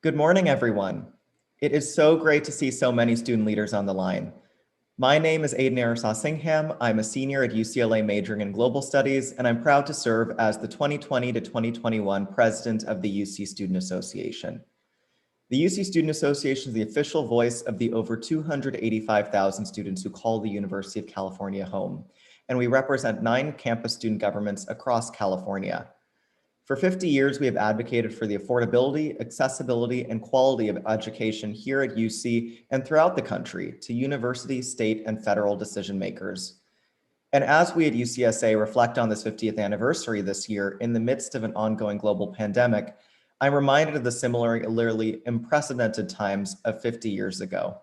Good morning, everyone. It is so great to see so many student leaders on the line. My name is Aiden Arisaw-Singham. I'm a senior at UCLA majoring in global studies, and I'm proud to serve as the 2020 to 2021 president of the UC Student Association. The UC Student Association is the official voice of the over 285,000 students who call the University of California home, and we represent 9 campus student governments across California. For 50 years, we have advocated for the affordability, accessibility, and quality of education here at UC and throughout the country to university, state, and federal decision makers. And as we at UCSA reflect on this 50th anniversary this year in the midst of an ongoing global pandemic, I'm reminded of the similarly unprecedented times of 50 years ago.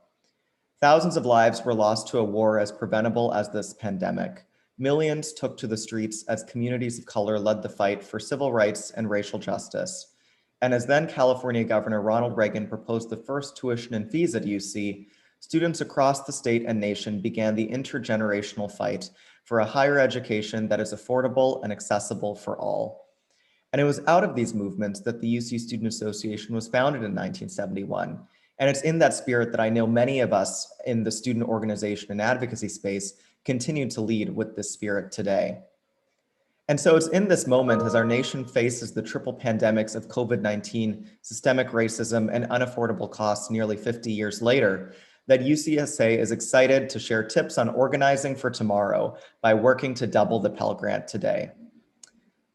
Thousands of lives were lost to a war as preventable as this pandemic. Millions took to the streets as communities of color led the fight for civil rights and racial justice. And as then California Governor Ronald Reagan proposed the first tuition and fees at UC, students across the state and nation began the intergenerational fight for a higher education that is affordable and accessible for all. And it was out of these movements that the UC Student Association was founded in 1971. And it's in that spirit that I know many of us in the student organization and advocacy space continue to lead with this spirit today. And so it's in this moment as our nation faces the triple pandemics of COVID-19, systemic racism, and unaffordable costs nearly 50 years later, that UCSA is excited to share tips on organizing for tomorrow by working to double the Pell Grant today.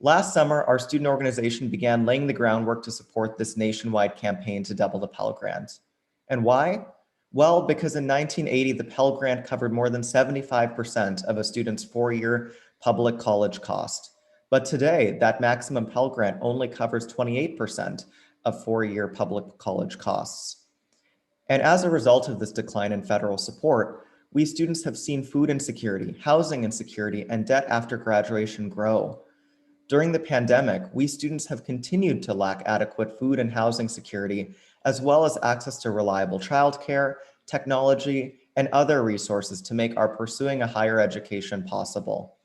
Last summer, our student organization began laying the groundwork to support this nationwide campaign to double the Pell Grant. And why? Well, because in 1980, the Pell Grant covered more than 75% of a student's 4-year public college cost. But today, that maximum Pell Grant only covers 28% of 4-year public college costs. And as a result of this decline in federal support, we students have seen food insecurity, housing insecurity, and debt after graduation grow. During the pandemic, we students have continued to lack adequate food and housing security, as well as access to reliable childcare, technology, and other resources to make our pursuing a higher education possible.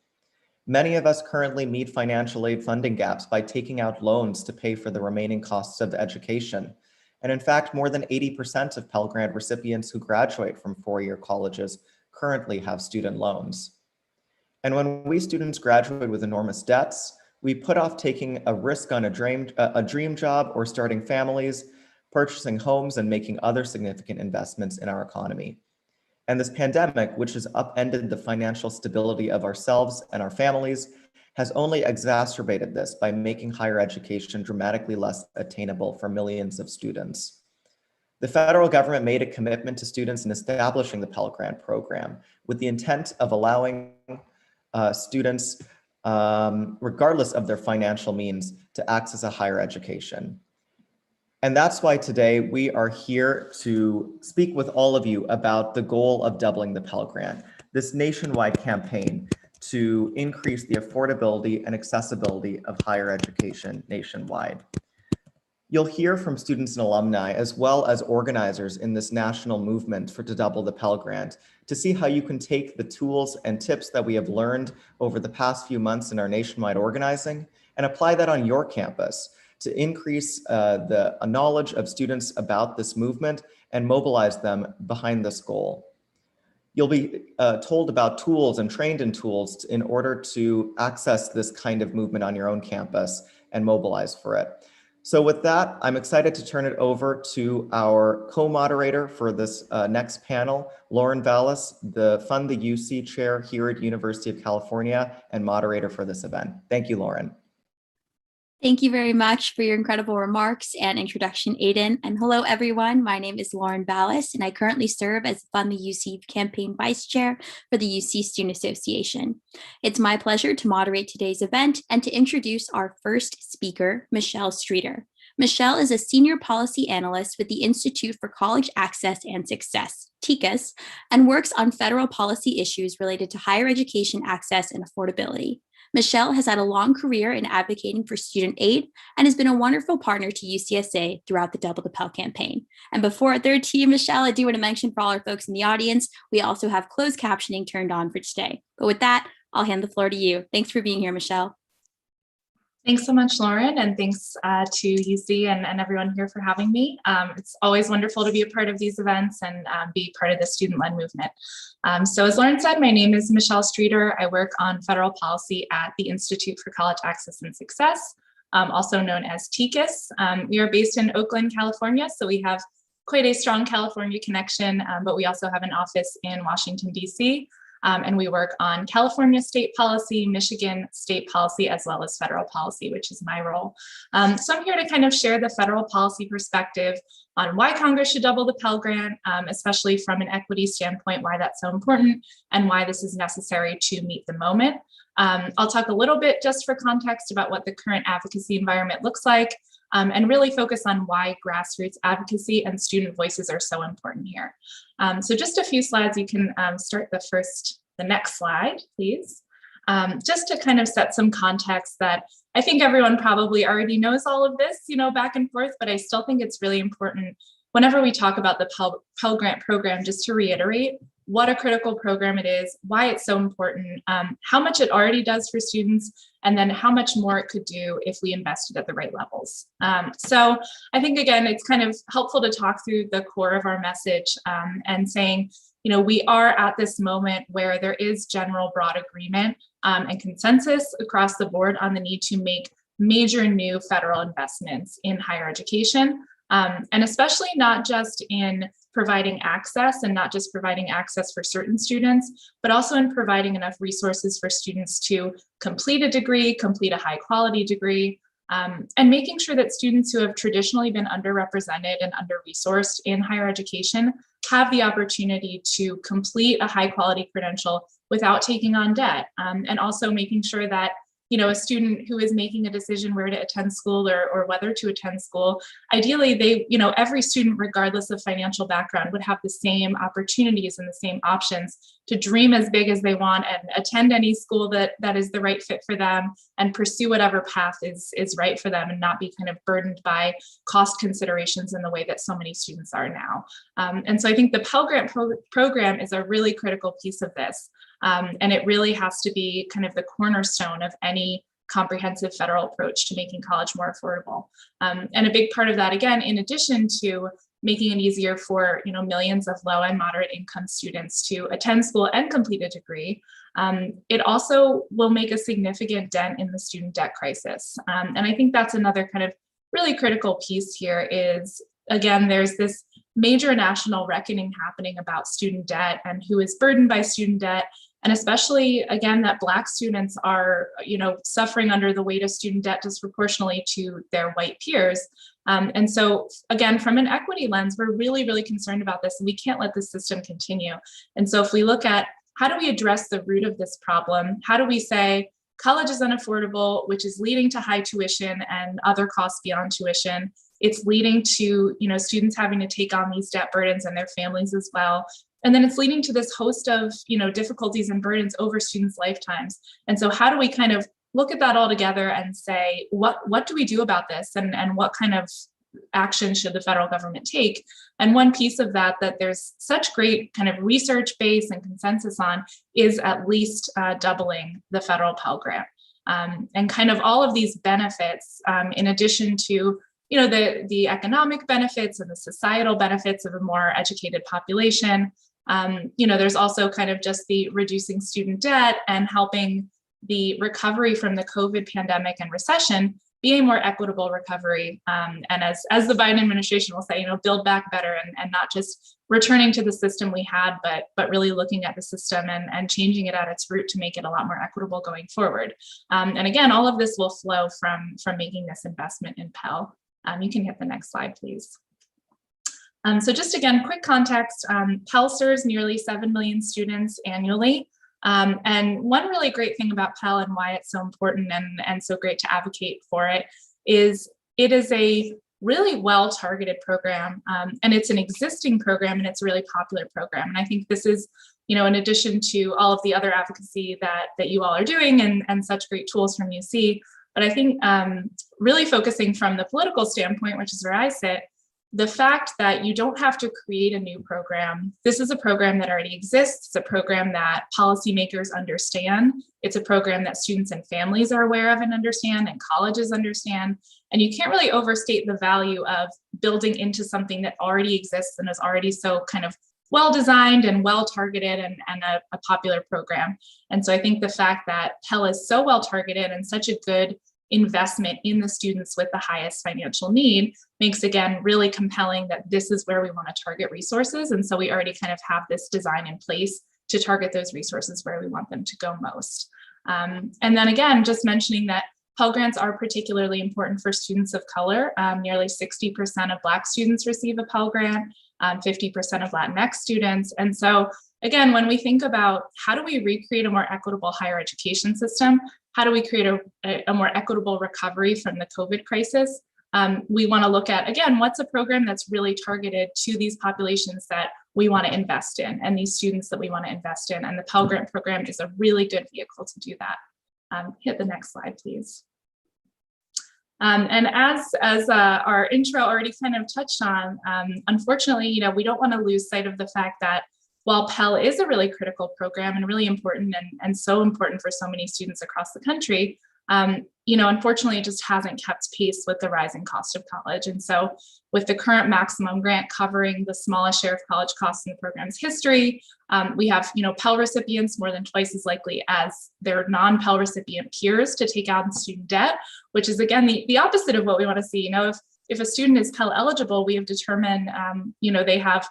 Many of us currently meet financial aid funding gaps by taking out loans to pay for the remaining costs of education. And in fact, more than 80% of Pell Grant recipients who graduate from 4-year colleges currently have student loans. And when we students graduate with enormous debts, we put off taking a risk on a dream job or starting families, purchasing homes, and making other significant investments in our economy. And this pandemic, which has upended the financial stability of ourselves and our families, has only exacerbated this by making higher education dramatically less attainable for millions of students. The federal government made a commitment to students in establishing the Pell Grant program with the intent of allowing students, regardless of their financial means, to access a higher education. And that's why today we are here to speak with all of you about the goal of doubling the Pell Grant, this nationwide campaign to increase the affordability and accessibility of higher education nationwide. You'll hear from students and alumni, as well as organizers in this national movement to double the Pell Grant, to see how you can take the tools and tips that we have learned over the past few months in our nationwide organizing and apply that on your campus to increase the knowledge of students about this movement and mobilize them behind this goal. You'll be told about tools and trained in tools in order to access this kind of movement on your own campus and mobilize for it. So with that, I'm excited to turn it over to our co-moderator for this next panel, Lauren Vallis, the Fund the UC Chair here at University of California and moderator for this event. Thank you, Lauren. Thank you very much for your incredible remarks and introduction, Aiden. And hello, everyone. My name is Lauren Ballas, and I currently serve as Fund the UC Campaign Vice Chair for the UC Student Association. It's my pleasure to moderate today's event and to introduce our first speaker, Michelle Streeter. Michelle is a Senior Policy Analyst with the Institute for College Access and Success, TICAS, and works on federal policy issues related to higher education access and affordability. Michelle has had a long career in advocating for student aid and has been a wonderful partner to UCSA throughout the Double the Pell campaign. And before third team, Michelle, I do want to mention for all our folks in the audience, we also have closed captioning turned on for today. But with that, I'll hand the floor to you. Thanks for being here, Michelle. Thanks so much, Lauren, and thanks to UC and everyone here for having me. It's always wonderful to be a part of these events and be part of the student-led movement. So as Lauren said, my name is Michelle Streeter. I work on federal policy at the Institute for College Access and Success, also known as TCAS. We are based in Oakland, California, so we have quite a strong California connection, but we also have an office in Washington, DC. And we work on California state policy, Michigan state policy, as well as federal policy, which is my role. So I'm here to kind of share the federal policy perspective on why Congress should double the Pell Grant, especially from an equity standpoint, why that's so important and why this is necessary to meet the moment. I'll talk a little bit just for context about what the current advocacy environment looks like, and really focus on why grassroots advocacy and student voices are so important here. So just a few slides. You can start the next slide, please. Just to kind of set some context that I think everyone probably already knows all of this, back and forth, but I still think it's really important whenever we talk about the Pell Grant program, just to reiterate what a critical program it is, why it's so important, how much it already does for students, and then how much more it could do if we invested at the right levels. So I think, again, it's kind of helpful to talk through the core of our message and saying, we are at this moment where there is general broad agreement and consensus across the board on the need to make major new federal investments in higher education, and especially not just in providing access and not just providing access for certain students, but also in providing enough resources for students to complete a degree, complete a high quality degree, and making sure that students who have traditionally been underrepresented and under-resourced in higher education have the opportunity to complete a high quality credential without taking on debt, and also making sure that a student who is making a decision where to attend school or whether to attend school, ideally every student, regardless of financial background, would have the same opportunities and the same options to dream as big as they want and attend any school that is the right fit for them and pursue whatever path is right for them and not be kind of burdened by cost considerations in the way that so many students are now. And so I think the Pell Grant program is a really critical piece of this. And it really has to be kind of the cornerstone of any comprehensive federal approach to making college more affordable. And a big part of that, again, in addition to making it easier for millions of low and moderate income students to attend school and complete a degree, it also will make a significant dent in the student debt crisis. And I think that's another kind of really critical piece here is, again, there's this major national reckoning happening about student debt and who is burdened by student debt. And especially, again, that Black students are, suffering under the weight of student debt disproportionately to their white peers. And so, again, from an equity lens, we're really, really concerned about this, and we can't let this system continue. And so if we look at how do we address the root of this problem, how do we say college is unaffordable, which is leading to high tuition and other costs beyond tuition. It's leading to, students having to take on these debt burdens and their families as well. And then it's leading to this host of, difficulties and burdens over students' lifetimes. And so how do we kind of look at that all together and say, what do we do about this? And what kind of action should the federal government take? And one piece of that there's such great kind of research base and consensus on is at least doubling the federal Pell Grant. And kind of all of these benefits, in addition to the economic benefits and the societal benefits of a more educated population. There's also kind of just the reducing student debt and helping the recovery from the COVID pandemic and recession be a more equitable recovery. And as the Biden administration will say, build back better and not just returning to the system we had, but really looking at the system and changing it at its root to make it a lot more equitable going forward. And again, all of this will flow from making this investment in Pell. You can hit the next slide, please. So just again, quick context, Pell serves nearly 7 million students annually. And one really great thing about Pell and why it's so important and so great to advocate for it is a really well-targeted program. And it's an existing program and it's a really popular program. And I think this is, in addition to all of the other advocacy that you all are doing and such great tools from UC, but I think really focusing from the political standpoint, which is where I sit, the fact that you don't have to create a new program. This is a program that already exists. It's a program that policymakers understand. It's a program that students and families are aware of and understand, and colleges understand. And you can't really overstate the value of building into something that already exists and is already so kind of well-designed and well-targeted and a popular program. And so I think the fact that Pell is so well-targeted and such a good investment in the students with the highest financial need makes, again, really compelling that this is where we want to target resources. And so we already kind of have this design in place to target those resources where we want them to go most. And then again, just mentioning that Pell Grants are particularly important for students of color. Nearly 60% of Black students receive a Pell Grant, 50% of Latinx students. And so again, when we think about how do we recreate a more equitable higher education system, how do we create a more equitable recovery from the COVID crisis, we want to look at, again, what's a program that's really targeted to these populations that we want to invest in and these students that we want to invest in. And the Pell Grant program is a really good vehicle to do that. Hit the next slide, please. And as our intro already kind of touched on, unfortunately, we don't want to lose sight of the fact that while Pell is a really critical program and really important and so important for so many students across the country, unfortunately, it just hasn't kept pace with the rising cost of college. And so with the current maximum grant covering the smallest share of college costs in the program's history, we have, Pell recipients more than twice as likely as their non-Pell recipient peers to take out student debt, which is, again, the opposite of what we want to see. If a student is Pell eligible, we have determined, they have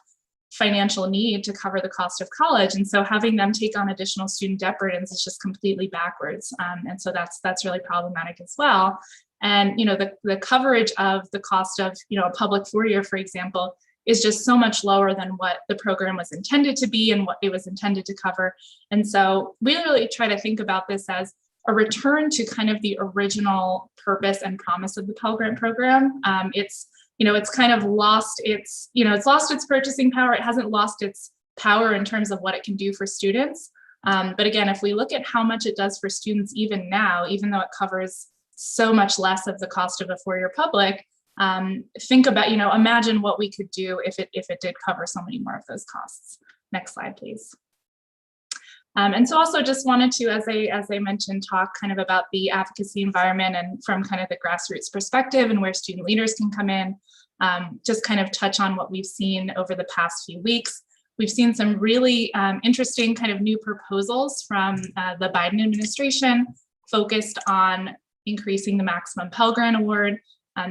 financial need to cover the cost of college. And so having them take on additional student debt burdens is just completely backwards. And so that's really problematic as well. And, the coverage of the cost of, a public four-year, for example, is just so much lower than what the program was intended to be and what it was intended to cover. And so we really try to think about this as a return to kind of the original purpose and promise of the Pell Grant program. It's kind of lost its, it's lost its purchasing power. It hasn't lost its power in terms of what it can do for students. But again, if we look at how much it does for students even now, even though it covers so much less of the cost of a four-year public, think about, imagine what we could do if it did cover so many more of those costs. Next slide, please. And so also just wanted to, as I mentioned, talk kind of about the advocacy environment and from kind of the grassroots perspective and where student leaders can come in, just kind of touch on what we've seen over the past few weeks. We've seen some really interesting kind of new proposals from the Biden administration focused on increasing the maximum Pell Grant award.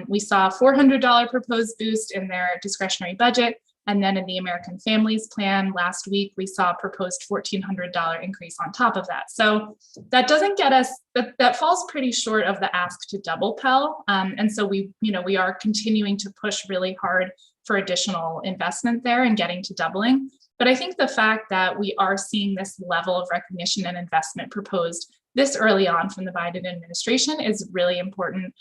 We saw a $400 proposed boost in their discretionary budget. And then in the American Families Plan last week, we saw a proposed $1,400 increase on top of that. So that doesn't get us, that falls pretty short of the ask to double Pell. And so we are continuing to push really hard for additional investment there and getting to doubling. But I think the fact that we are seeing this level of recognition and investment proposed this early on from the Biden administration is really important,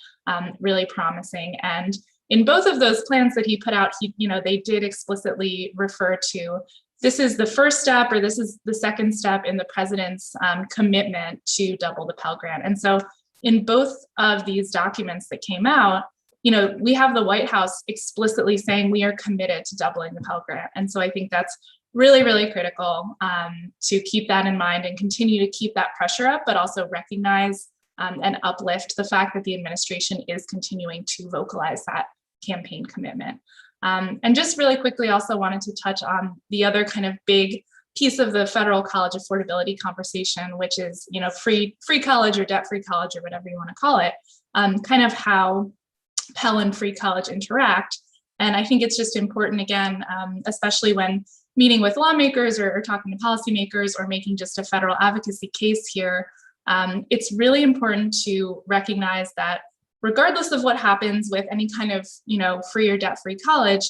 really promising. And in both of those plans that he put out, they did explicitly refer to this is the first step or this is the second step in the president's commitment to double the Pell Grant. And so in both of these documents that came out, we have the White House explicitly saying we are committed to doubling the Pell Grant. And so I think that's really, really critical to keep that in mind and continue to keep that pressure up, but also recognize and uplift the fact that the administration is continuing to vocalize that campaign commitment. And just really quickly also wanted to touch on the other kind of big piece of the federal college affordability conversation, which is, free college or debt-free college or whatever you want to call it, kind of how Pell and free college interact. And I think it's just important, again, especially when meeting with lawmakers or talking to policymakers or making just a federal advocacy case here, it's really important to recognize that regardless of what happens with any kind of, free or debt-free college,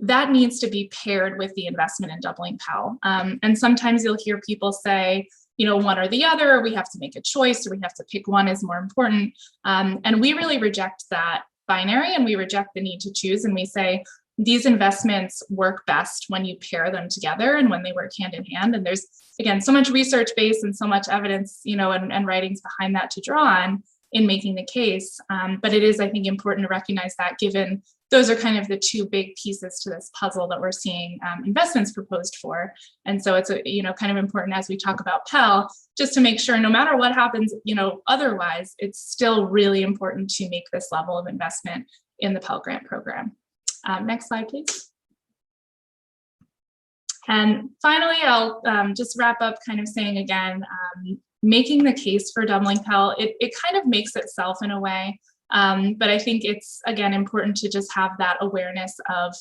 that needs to be paired with the investment in doubling Pell. And sometimes you'll hear people say, one or the other, or we have to make a choice, or we have to pick one is more important. And we really reject that binary, and we reject the need to choose. And we say, these investments work best when you pair them together and when they work hand in hand. And there's, again, so much research base and so much evidence, and writings behind that to draw on in making the case. But it is, I think, important to recognize that given those are kind of the two big pieces to this puzzle that we're seeing investments proposed for. And so it's kind of important as we talk about Pell, just to make sure no matter what happens, otherwise, it's still really important to make this level of investment in the Pell Grant program. Next slide, please. And finally, I'll just wrap up kind of saying again, making the case for doubling Pell, it kind of makes itself in a way, but I think it's, again, important to just have that awareness of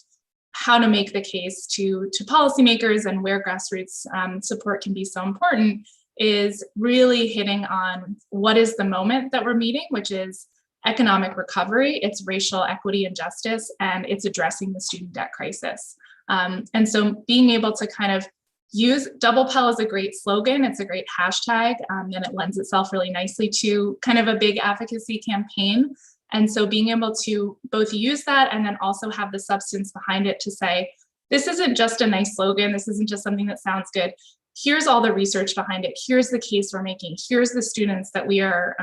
how to make the case to policymakers, and where grassroots support can be so important is really hitting on what is the moment that we're meeting, which is economic recovery, it's racial equity and justice, and it's addressing the student debt crisis. And so being able to kind of use Double Pell as a great slogan, it's a great hashtag, and it lends itself really nicely to kind of a big advocacy campaign. And so being able to both use that and then also have the substance behind it to say, this isn't just a nice slogan, this isn't just something that sounds good. Here's all the research behind it. Here's the case we're making. Here's the students that we are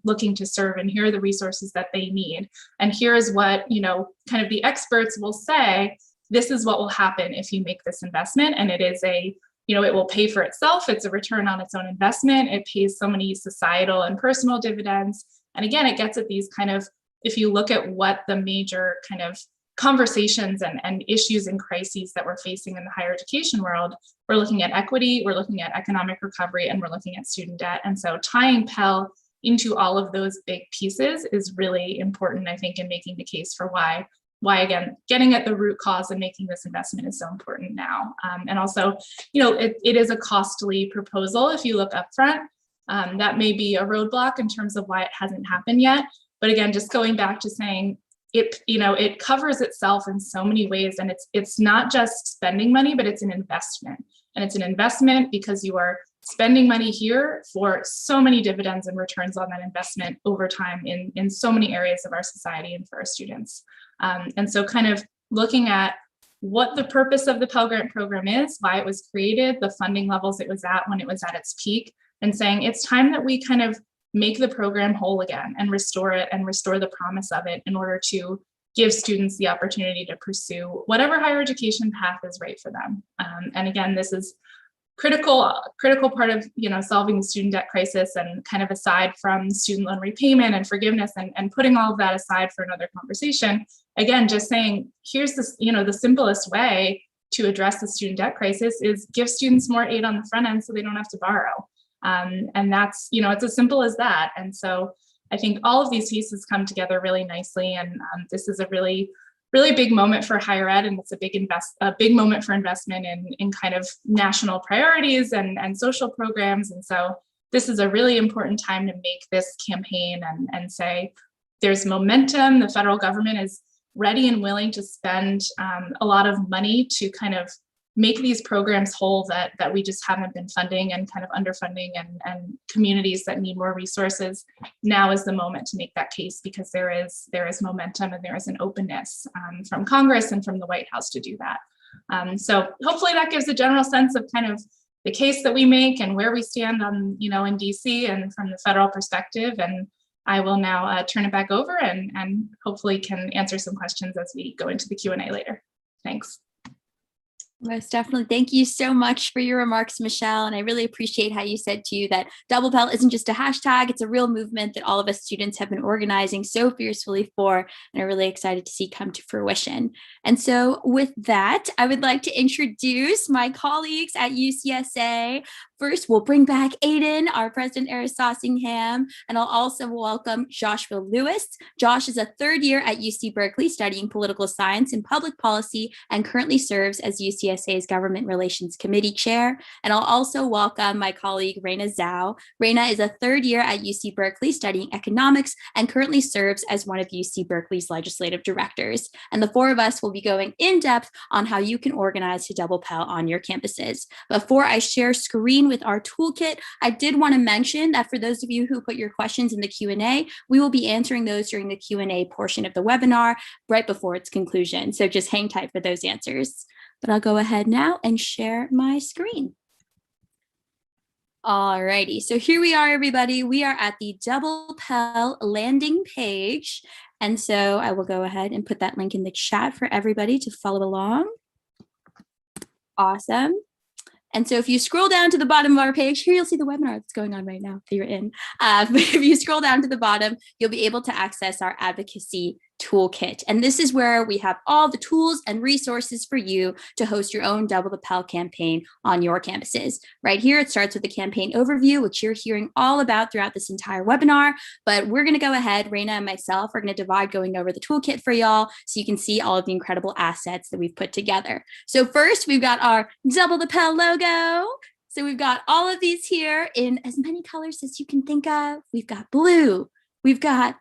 looking to serve, and here are the resources that they need. And here's what, kind of the experts will say, this is what will happen if you make this investment. And it is it will pay for itself. It's a return on its own investment. It pays so many societal and personal dividends. And again, it gets at these kind of, if you look at what the major kind of conversations and issues and crises that we're facing in the higher education world, we're looking at equity, we're looking at economic recovery, and we're looking at student debt. And so tying Pell into all of those big pieces is really important, I think, in making the case for why again, getting at the root cause and making this investment is so important now. And also, it is a costly proposal. If you look up front, that may be a roadblock in terms of why it hasn't happened yet. But again, just going back to saying, it covers itself in so many ways, and it's not just spending money, but it's an investment. And it's an investment because you are spending money here for so many dividends and returns on that investment over time in so many areas of our society and for our students. And so kind of looking at what the purpose of the Pell Grant program is, why it was created, the funding levels it was at when it was at its peak, and saying it's time that we kind of make the program whole again and restore it and restore the promise of it in order to give students the opportunity to pursue whatever higher education path is right for them. And again, this is critical part of solving the student debt crisis, and kind of aside from student loan repayment and forgiveness and putting all of that aside for another conversation, again, just saying, here's this, the simplest way to address the student debt crisis is give students more aid on the front end so they don't have to borrow. And that's, it's as simple as that. And so I think all of these pieces come together really nicely. And this is a really big moment for higher ed, and it's a big moment for investment in kind of national priorities and social programs. And so this is a really important time to make this campaign and say there's momentum. The federal government is ready and willing to spend a lot of money to kind of make these programs whole that we just haven't been funding and kind of underfunding, and communities that need more resources. Now is the moment to make that case, because there is momentum and there is an openness from Congress and from the White House to do that. So hopefully that gives a general sense of kind of the case that we make and where we stand on, in DC and from the federal perspective. And I will now turn it back over and hopefully can answer some questions as we go into the Q&A later. Thanks. Most definitely. Thank you so much for your remarks, Michelle. And I really appreciate how you said too that Double Pell isn't just a hashtag, it's a real movement that all of us students have been organizing so fiercely for, and are really excited to see come to fruition. And so with that, I would like to introduce my colleagues at UCSA. First, we'll bring back Aiden, our president, Eris Sossingham, and I'll also welcome Joshua Lewis. Josh is a third year at UC Berkeley studying political science and public policy, and currently serves as UCSA's Government Relations Committee Chair. And I'll also welcome my colleague, Raina Zhao. Raina is a third year at UC Berkeley studying economics, and currently serves as one of UC Berkeley's legislative directors. And the four of us will be going in depth on how you can organize to Double Pell on your campuses. Before I share screen with our toolkit, I did want to mention that for those of you who put your questions in the Q&A, we will be answering those during the Q&A portion of the webinar right before its conclusion. So just hang tight for those answers. But I'll go ahead now and share my screen. Alrighty, so here we are, everybody. We are at the Double Pell landing page. And so I will go ahead and put that link in the chat for everybody to follow along. Awesome. And so if you scroll down to the bottom of our page, here you'll see the webinar that's going on right now if you're in. But if you scroll down to the bottom, you'll be able to access our advocacy toolkit. And this is where we have all the tools and resources for you to host your own Double the Pell campaign on your campuses. Right here, it starts with the campaign overview, which you're hearing all about throughout this entire webinar. But we're going to go ahead, Raina and myself are going to divide going over the toolkit for y'all so you can see all of the incredible assets that we've put together. So first, we've got our Double the Pell logo. So we've got all of these here in as many colors as you can think of. We've got blue. We've got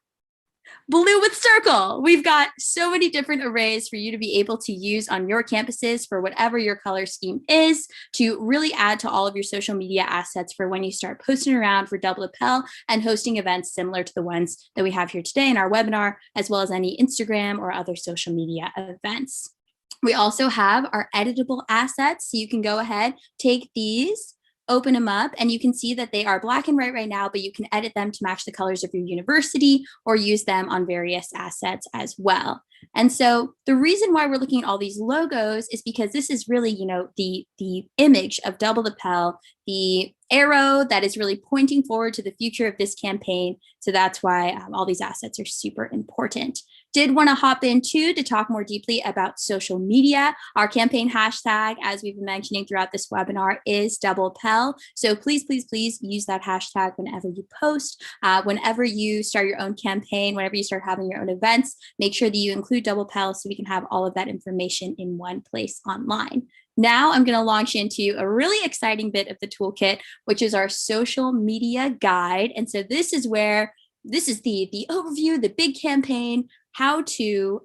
blue with circle. We've got so many different arrays for you to be able to use on your campuses for whatever your color scheme is to really add to all of your social media assets for when you start posting around for Double the Pell and hosting events similar to the ones that we have here today in our webinar, as well as any Instagram or other social media events. We also have our editable assets. So you can go ahead, take these, open them up, and you can see that they are black and white right now, but you can edit them to match the colors of your university or use them on various assets as well. And so the reason why we're looking at all these logos is because this is really, the image of Double the Pell, the arrow that is really pointing forward to the future of this campaign. So that's why all these assets are super important. Did want to hop in too to talk more deeply about social media. Our campaign hashtag, as we've been mentioning throughout this webinar, is Double Pell. So please, please, please use that hashtag whenever you post, whenever you start your own campaign, whenever you start having your own events, make sure that you include Double Pell so we can have all of that information in one place online. Now I'm going to launch into a really exciting bit of the toolkit, which is our social media guide. And so this is the overview, the big campaign, how to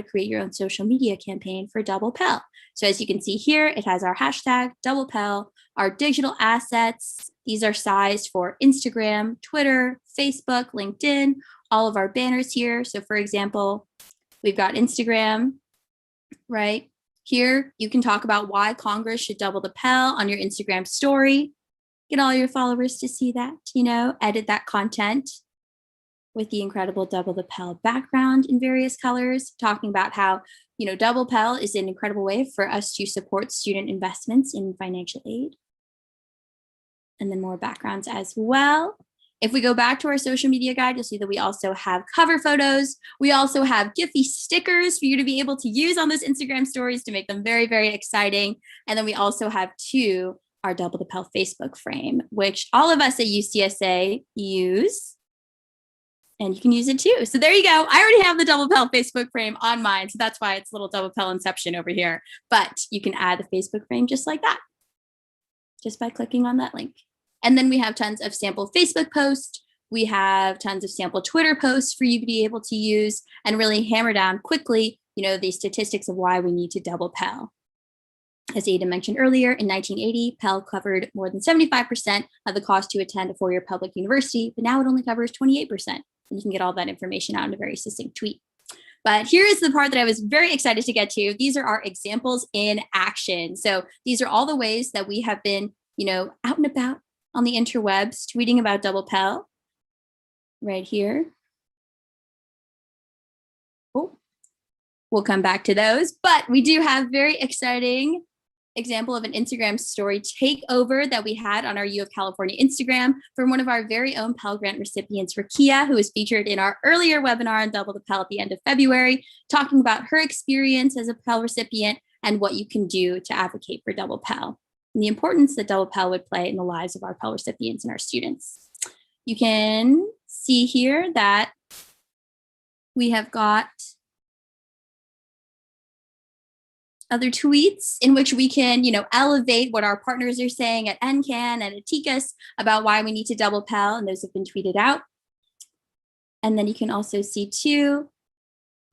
create your own social media campaign for Double Pell. So as you can see here, it has our hashtag Double Pell, our digital assets. These are sized for Instagram, Twitter, Facebook, LinkedIn, all of our banners here. So for example, we've got Instagram, right? Here, you can talk about why Congress should double the Pell on your Instagram story. Get all your followers to see that, edit that content with the incredible Double the Pell background in various colors, talking about how, Double Pell is an incredible way for us to support student investments in financial aid. And then more backgrounds as well. If we go back to our social media guide, you'll see that we also have cover photos. We also have Giphy stickers for you to be able to use on those Instagram stories to make them very, very exciting. And then we also have our Double the Pell Facebook frame, which all of us at UCSA use. And you can use it too. So there you go. I already have the Double Pell Facebook frame on mine. So that's why it's a little Double Pell inception over here. But you can add the Facebook frame just like that, just by clicking on that link. And then we have tons of sample Facebook posts. We have tons of sample Twitter posts for you to be able to use and really hammer down quickly, the statistics of why we need to double Pell. As Ada mentioned earlier, in 1980, Pell covered more than 75% of the cost to attend a four-year public university, but now it only covers 28%. And you can get all that information out in a very succinct tweet. But here is the part that I was very excited to get to. These are our examples in action. So these are all the ways that we have been, out and about on the interwebs, tweeting about Double Pell right here. Oh, we'll come back to those, but we do have very exciting example of an Instagram story takeover that we had on our U of California Instagram from one of our very own Pell Grant recipients, Rakia, who was featured in our earlier webinar on Double the Pell at the end of February, talking about her experience as a Pell recipient and what you can do to advocate for Double Pell and the importance that Double Pell would play in the lives of our Pell recipients and our students. You can see here that we have got other tweets in which we can, elevate what our partners are saying at NCAN and at TICAS about why we need to double Pell, and those have been tweeted out. And then you can also see too,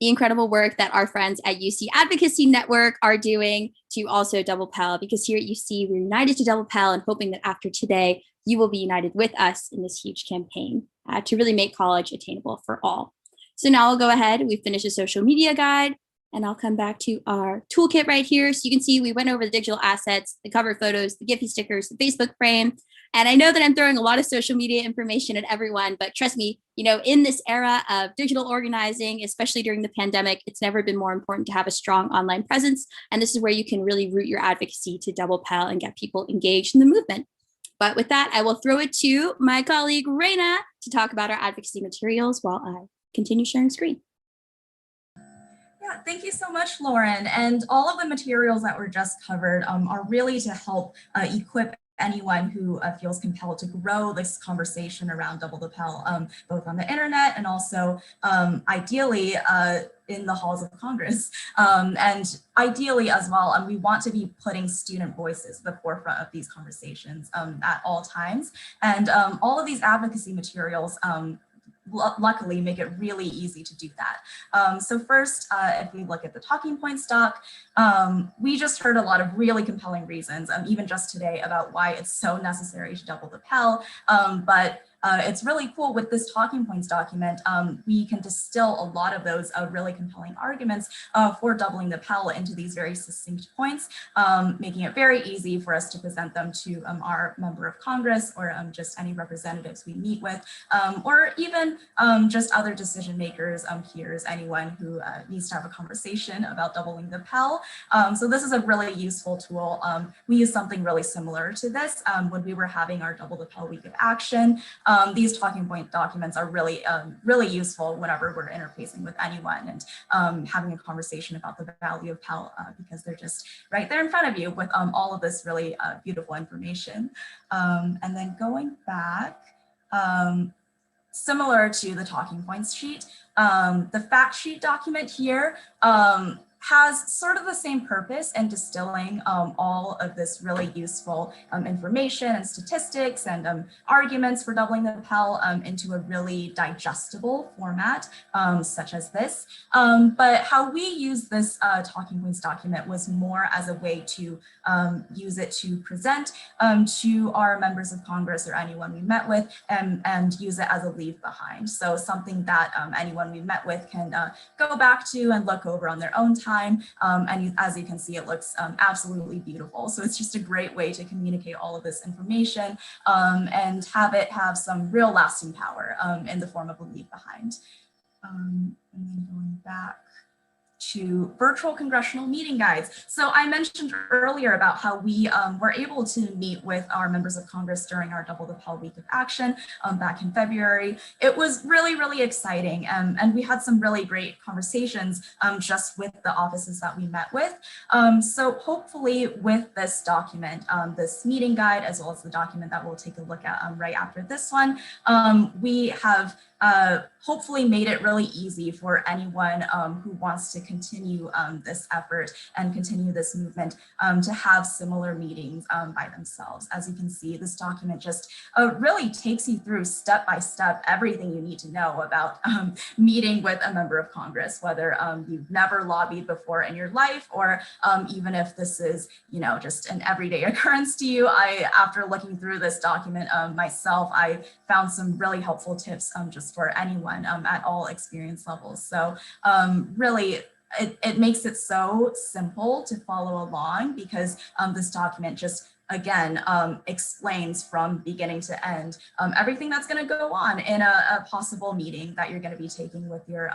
the incredible work that our friends at UC Advocacy Network are doing to also double Pell, because here at UC, we're united to double Pell and hoping that after today, you will be united with us in this huge campaign to really make college attainable for all. So now I'll go ahead, we've finished a social media guide, And I'll come back to our toolkit right here. So you can see we went over the digital assets, the cover photos, the Giphy stickers, the Facebook frame. And I know that I'm throwing a lot of social media information at everyone, but trust me, in this era of digital organizing, especially during the pandemic, it's never been more important to have a strong online presence. And this is where you can really root your advocacy to Double Pell and get people engaged in the movement. But with that, I will throw it to my colleague, Raina, to talk about our advocacy materials while I continue sharing screen. Yeah, thank you so much, Lauren. And all of the materials that were just covered are really to help equip anyone who feels compelled to grow this conversation around Double the Pell, both on the internet and also ideally in the halls of Congress. And ideally as well, we want to be putting student voices at the forefront of these conversations at all times. And all of these advocacy materials luckily make it really easy to do that. So first, if we look at the talking points doc, we just heard a lot of really compelling reasons, even just today, about why it's so necessary to double the Pell. But it's really cool with this talking points document. We can distill a lot of those really compelling arguments for doubling the Pell into these very succinct points, making it very easy for us to present them to our member of Congress or just any representatives we meet with, or even just other decision makers, peers, anyone who needs to have a conversation about doubling the Pell. So this is a really useful tool. We use something really similar to this when we were having our Double the Pell Week of Action. These talking point documents are really, really useful whenever we're interfacing with anyone and having a conversation about the value of Pell because they're just right there in front of you with all of this really beautiful information. And then going back, similar to the talking points sheet, the fact sheet document here has sort of the same purpose in distilling all of this really useful information and statistics and arguments for doubling the Pell into a really digestible format, such as this. But how we use this talking points document was more as a way to use it to present to our members of Congress or anyone we met with and use it as a leave behind. So something that anyone we met with can go back to and look over on their own time. And as you can see, it looks absolutely beautiful. So it's just a great way to communicate all of this information and have it have some real lasting power in the form of a leave behind. And then going back to virtual congressional meeting guides. So I mentioned earlier about how we were able to meet with our members of Congress during our Double the Pell Week of Action back in February. It was really, really exciting. And we had some really great conversations just with the offices that we met with. So hopefully with this document, this meeting guide, as well as the document that we'll take a look at right after this one, we have hopefully made it really easy for anyone who wants to continue this effort and continue this movement to have similar meetings by themselves. As you can see, this document just really takes you through step by step everything you need to know about meeting with a member of Congress, whether you've never lobbied before in your life or even if this is, just an everyday occurrence to you. After looking through this document myself, I found some really helpful tips just for anyone at all experience levels. So really, it makes it so simple to follow along because this document just, again, explains from beginning to end everything that's going to go on in a possible meeting that you're going to be taking with your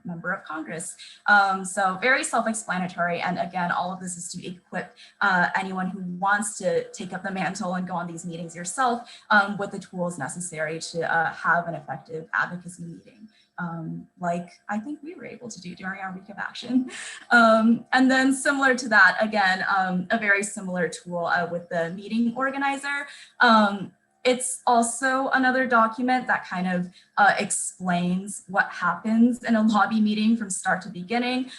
member of Congress. So very self-explanatory. And again, all of this is to equip anyone who wants to take up the mantle and go on these meetings yourself with the tools necessary to have an effective advocacy meeting. Like I think we were able to do during our week of action. And then similar to that, again, a very similar tool with the meeting organizer. It's also another document that kind of explains what happens in a lobby meeting from start to beginning,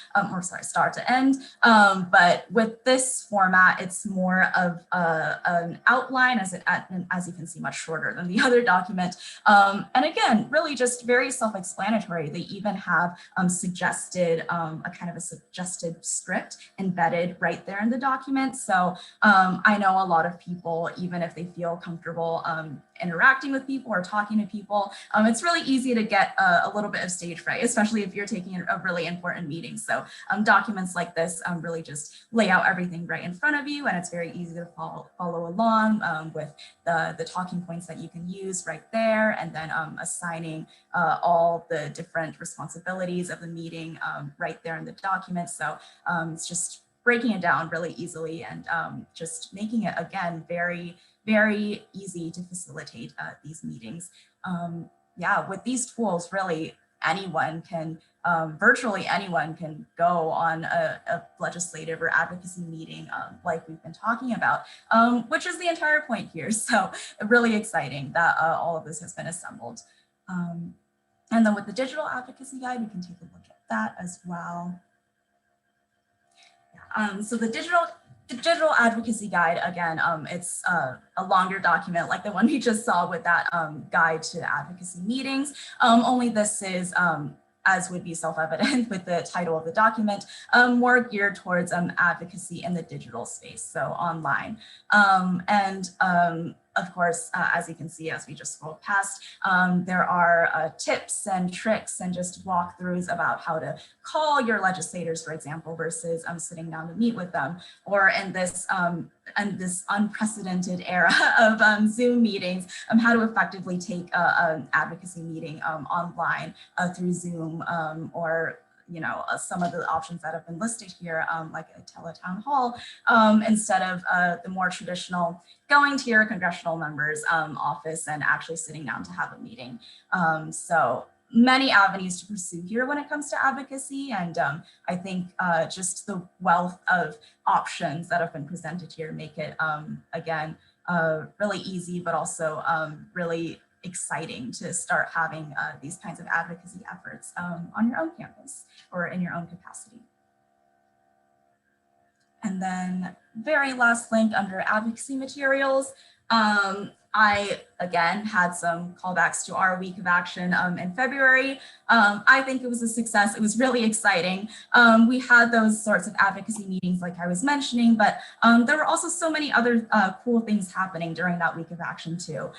start to end. But with this format, it's more of an outline, as you can see, much shorter than the other document. And again, really just very self-explanatory. They even have suggested a kind of a suggested script embedded right there in the document. So I know a lot of people, even if they feel comfortable interacting with people or talking to people, it's really easy to get a little bit of stage fright, especially if you're taking a really important meeting. So documents like this really just lay out everything right in front of you, and it's very easy to follow along with the talking points that you can use right there, and then assigning all the different responsibilities of the meeting right there in the document. So it's just breaking it down really easily and just making it, again, very, very easy to facilitate these meetings. Yeah, with these tools, really anyone can, virtually anyone can go on a legislative or advocacy meeting like we've been talking about, which is the entire point here. So really exciting that all of this has been assembled. And then with the digital advocacy guide, we can take a look at that as well. So the digital advocacy guide, again, it's a longer document like the one we just saw with that guide to advocacy meetings. Only this is, as would be self-evident with the title of the document, more geared towards advocacy in the digital space, so online. Of course, as you can see, as we just scrolled past, there are tips and tricks and just walkthroughs about how to call your legislators, for example, versus sitting down to meet with them, or in this unprecedented era of Zoom meetings, how to effectively take an advocacy meeting online through Zoom, or some of the options that have been listed here, like a teletown hall, instead of the more traditional going to your congressional member's office and actually sitting down to have a meeting. So many avenues to pursue here when it comes to advocacy. And I think just the wealth of options that have been presented here make it, again, really easy, but also really exciting to start having these kinds of advocacy efforts on your own campus or in your own capacity. And then very last link under advocacy materials. I, again, had some callbacks to our week of action in February. I think it was a success. It was really exciting. We had those sorts of advocacy meetings like I was mentioning, but there were also so many other cool things happening during that week of action too.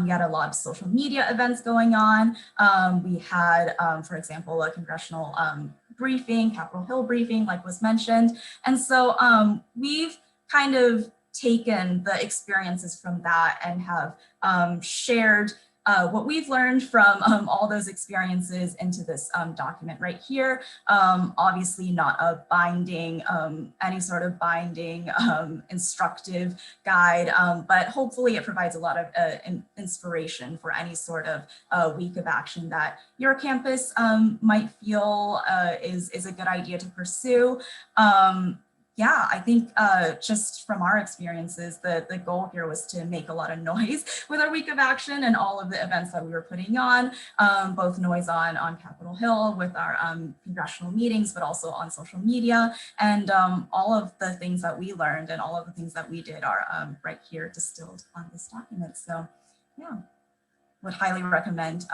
We had a lot of social media events going on. We had, for example, a congressional briefing, Capitol Hill briefing, like was mentioned. And so we've kind of taken the experiences from that and have shared what we've learned from all those experiences into this document right here. Obviously not a binding, any sort of binding instructive guide, but hopefully it provides a lot of inspiration for any sort of week of action that your campus might feel is a good idea to pursue. Yeah, I think just from our experiences, the goal here was to make a lot of noise with our week of action and all of the events that we were putting on, both noise on Capitol Hill with our congressional meetings, but also on social media. And all of the things that we learned and all of the things that we did are right here distilled on this document. So yeah, would highly recommend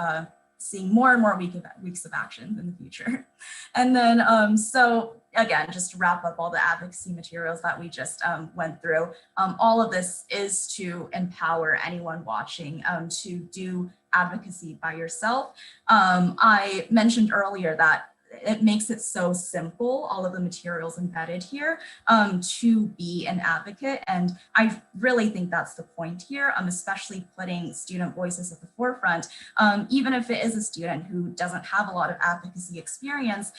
seeing more and more weeks of action in the future. And then, so again, just to wrap up all the advocacy materials that we just went through, all of this is to empower anyone watching to do advocacy by yourself. I mentioned earlier that it makes it so simple, all of the materials embedded here, to be an advocate. And I really think that's the point here, especially putting student voices at the forefront. Even if it is a student who doesn't have a lot of advocacy experience,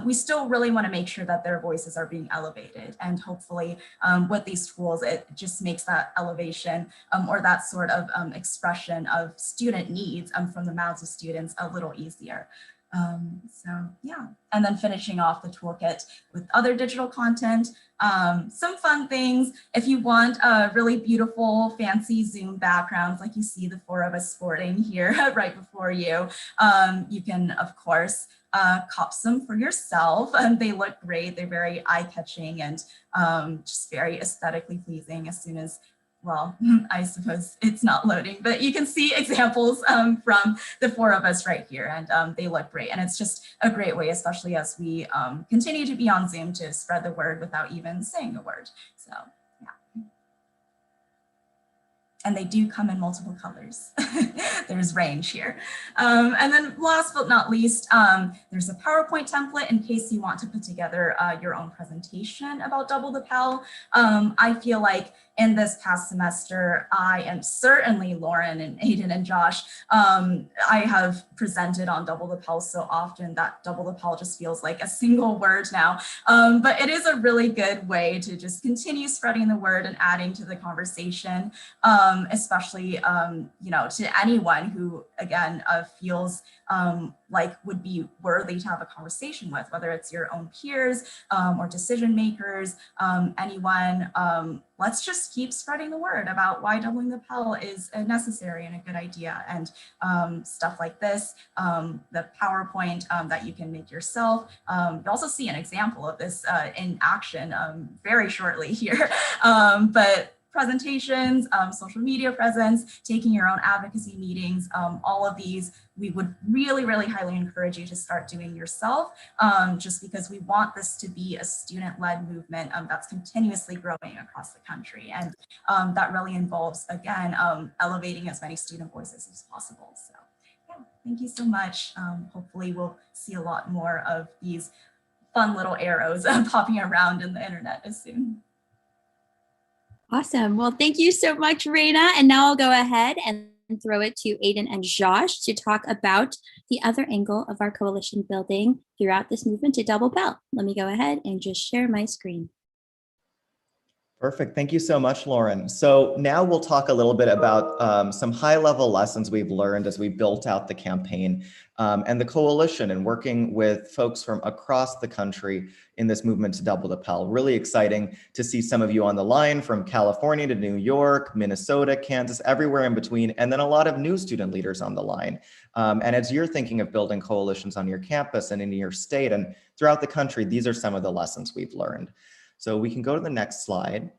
we still really want to make sure that their voices are being elevated. And hopefully with these tools, it just makes that elevation or that sort of expression of student needs from the mouths of students a little easier. So yeah, and then finishing off the toolkit with other digital content, some fun things. If you want really beautiful, fancy Zoom backgrounds, like you see the four of us sporting here right before you, you can, of course, cop some for yourself. They look great. They're very eye-catching and just very aesthetically pleasing as soon as, well, I suppose it's not loading, but you can see examples from the four of us right here, and they look great. And it's just a great way, especially as we continue to be on Zoom, to spread the word without even saying a word. So, yeah. and they do come in multiple colors. There's range here. And then last but not least, there's a PowerPoint template in case you want to put together your own presentation about Double the Pell. I feel like in this past semester, I and certainly Lauren and Aiden and Josh, I have presented on Double the Pell so often that Double the Pell just feels like a single word now. But it is a really good way to just continue spreading the word and adding to the conversation, especially you know, to anyone who again feels like would be worthy to have a conversation with, whether it's your own peers or decision makers, anyone. Let's just keep spreading the word about why doubling the Pell is necessary and a good idea. And stuff like this, the PowerPoint that you can make yourself. You'll also see an example of this in action very shortly here. But presentations, social media presence, taking your own advocacy meetings, all of these, we would really, really highly encourage you to start doing yourself, just because we want this to be a student-led movement that's continuously growing across the country. And that really involves, again, elevating as many student voices as possible. So yeah, thank you so much. Hopefully we'll see a lot more of these fun little arrows popping around in the internet as soon. Awesome. Well, thank you so much, Raina. And now I'll go ahead and throw it to Aiden and Josh to talk about the other angle of our coalition building throughout this movement to Double Pell. Let me go ahead and just share my screen. Perfect. Thank you so much, Lauren. So now we'll talk a little bit about some high-level lessons we've learned as we built out the campaign and the coalition and working with folks from across the country in this movement to Double the Pell. Really exciting to see some of you on the line from California to New York, Minnesota, Kansas, everywhere in between, and then a lot of new student leaders on the line. And as you're thinking of building coalitions on your campus and in your state and throughout the country, these are some of the lessons we've learned. So we can go to the next slide.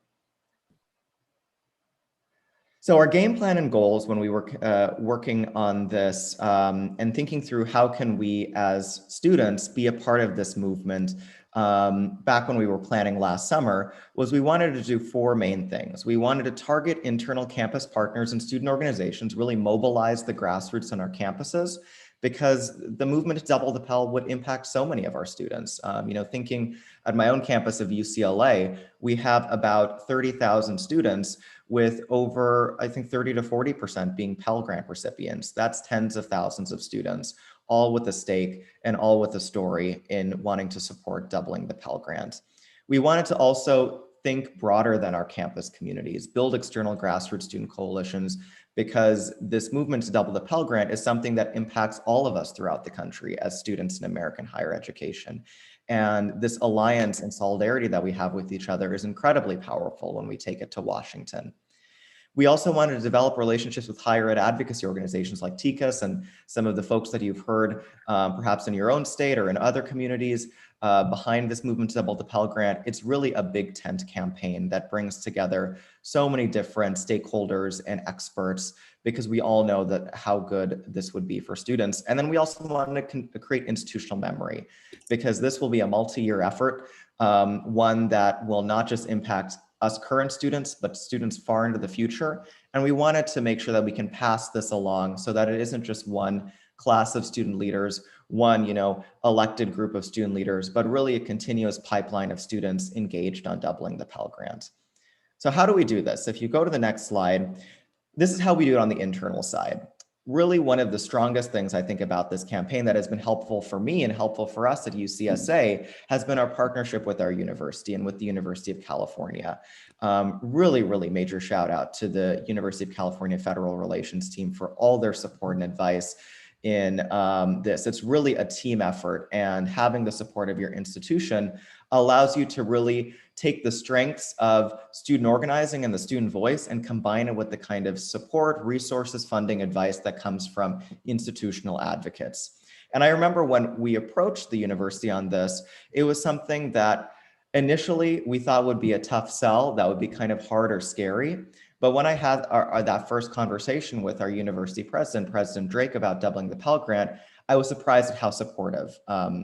So our game plan and goals when we were working on this and thinking through how can we as students be a part of this movement back when we were planning last summer was we wanted to do four main things. We wanted to target internal campus partners and student organizations, really mobilize the grassroots on our campuses, because the movement to Double the Pell would impact so many of our students. You know, thinking at my own campus of UCLA, we have about 30,000 students with over, I think, 30 to 40% being Pell Grant recipients. That's tens of thousands of students, all with a stake and all with a story in wanting to support doubling the Pell Grant. We wanted to also think broader than our campus communities, build external grassroots student coalitions, because this movement to double the Pell Grant is something that impacts all of us throughout the country as students in American higher education. And this alliance and solidarity that we have with each other is incredibly powerful when we take it to Washington. We also wanted to develop relationships with higher ed advocacy organizations like TICAS and some of the folks that you've heard perhaps in your own state or in other communities behind this movement to double the Pell Grant. It's really a big tent campaign that brings together so many different stakeholders and experts, because we all know that how good this would be for students. And then we also wanted to create institutional memory, because this will be a multi-year effort, one that will not just impact us current students, but students far into the future. And we wanted to make sure that we can pass this along so that it isn't just one class of student leaders, one, elected group of student leaders, but really a continuous pipeline of students engaged on doubling the Pell Grant. So how do we do this? If you go to the next slide, this is how we do it on the internal side. Really one of the strongest things I think about this campaign that has been helpful for me and helpful for us at UCSA has been our partnership with our university and with the University of California. Really major shout out to the University of California Federal Relations team for all their support and advice in this. It's really a team effort, and having the support of your institution allows you to really take the strengths of student organizing and the student voice and combine it with the kind of support, resources, funding, advice that comes from institutional advocates. And I remember when we approached the university on this, it was something that initially we thought would be a tough sell, that would be kind of hard or scary. But when I had that first conversation with our university president, President Drake, about doubling the Pell Grant, I was surprised at how supportive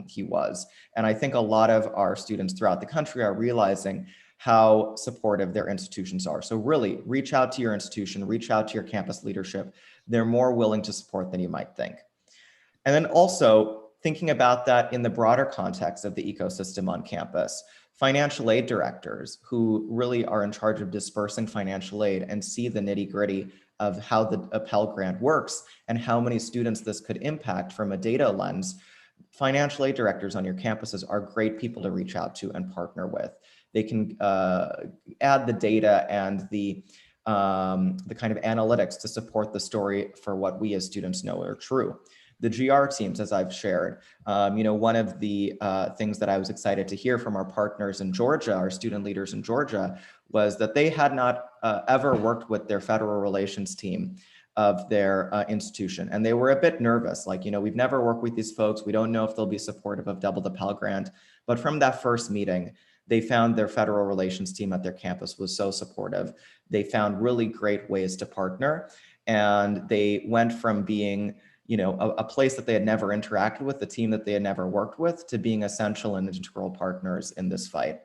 he was. And I think a lot of our students throughout the country are realizing how supportive their institutions are. So really reach out to your institution, reach out to your campus leadership. They're more willing to support than you might think. And then also thinking about that in the broader context of the ecosystem on campus, financial aid directors who really are in charge of dispersing financial aid and see the nitty-gritty of how the Pell Grant works and how many students this could impact from a data lens. Financial aid directors on your campuses are great people to reach out to and partner with. They can add the data and the kind of analytics to support the story for what we as students know are true. The GR teams, as I've shared, one of the things that I was excited to hear from our partners in Georgia, our student leaders in Georgia, was that they had not ever worked with their federal relations team of their institution. And they were a bit nervous, like, we've never worked with these folks. We don't know if they'll be supportive of Double the Pell Grant. But from that first meeting, they found their federal relations team at their campus was so supportive. They found really great ways to partner. And they went from being a place that they had never interacted with, a team that they had never worked with, to being essential and integral partners in this fight.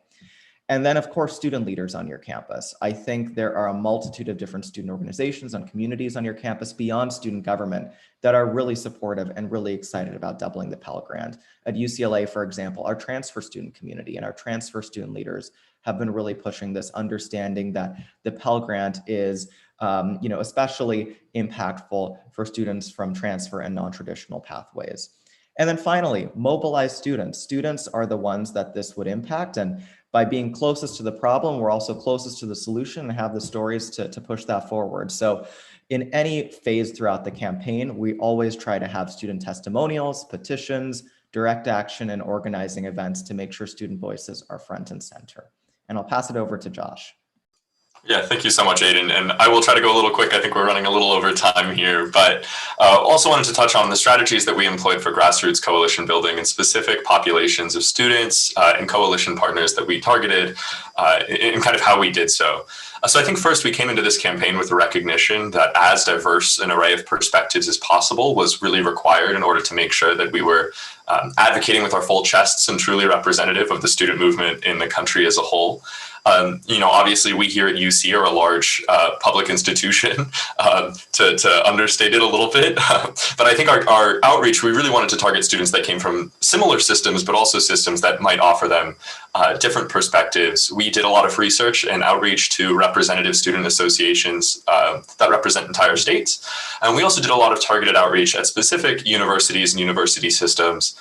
And then, of course, student leaders on your campus. I think there are a multitude of different student organizations and communities on your campus beyond student government that are really supportive and really excited about doubling the Pell Grant. At UCLA, for example, our transfer student community and our transfer student leaders have been really pushing this, understanding that the Pell Grant is especially impactful for students from transfer and non-traditional pathways. And then finally, mobilize students. Students are the ones that this would impact. And by being closest to the problem, we're also closest to the solution and have the stories to push that forward. So in any phase throughout the campaign, we always try to have student testimonials, petitions, direct action, and organizing events to make sure student voices are front and center. And I'll pass it over to Josh. Yeah, thank you so much, Aiden. And I will try to go a little quick. I think we're running a little over time here, but also wanted to touch on the strategies that we employed for grassroots coalition building and specific populations of students and coalition partners that we targeted and kind of how we did so. So I think first we came into this campaign with the recognition that as diverse an array of perspectives as possible was really required in order to make sure that we were advocating with our full chests and truly representative of the student movement in the country as a whole. Obviously we here at UC are a large public institution, to understate it a little bit. But I think our outreach, we really wanted to target students that came from similar systems, but also systems that might offer them different perspectives. We did a lot of research and outreach to representative student associations that represent entire states. And we also did a lot of targeted outreach at specific universities and university systems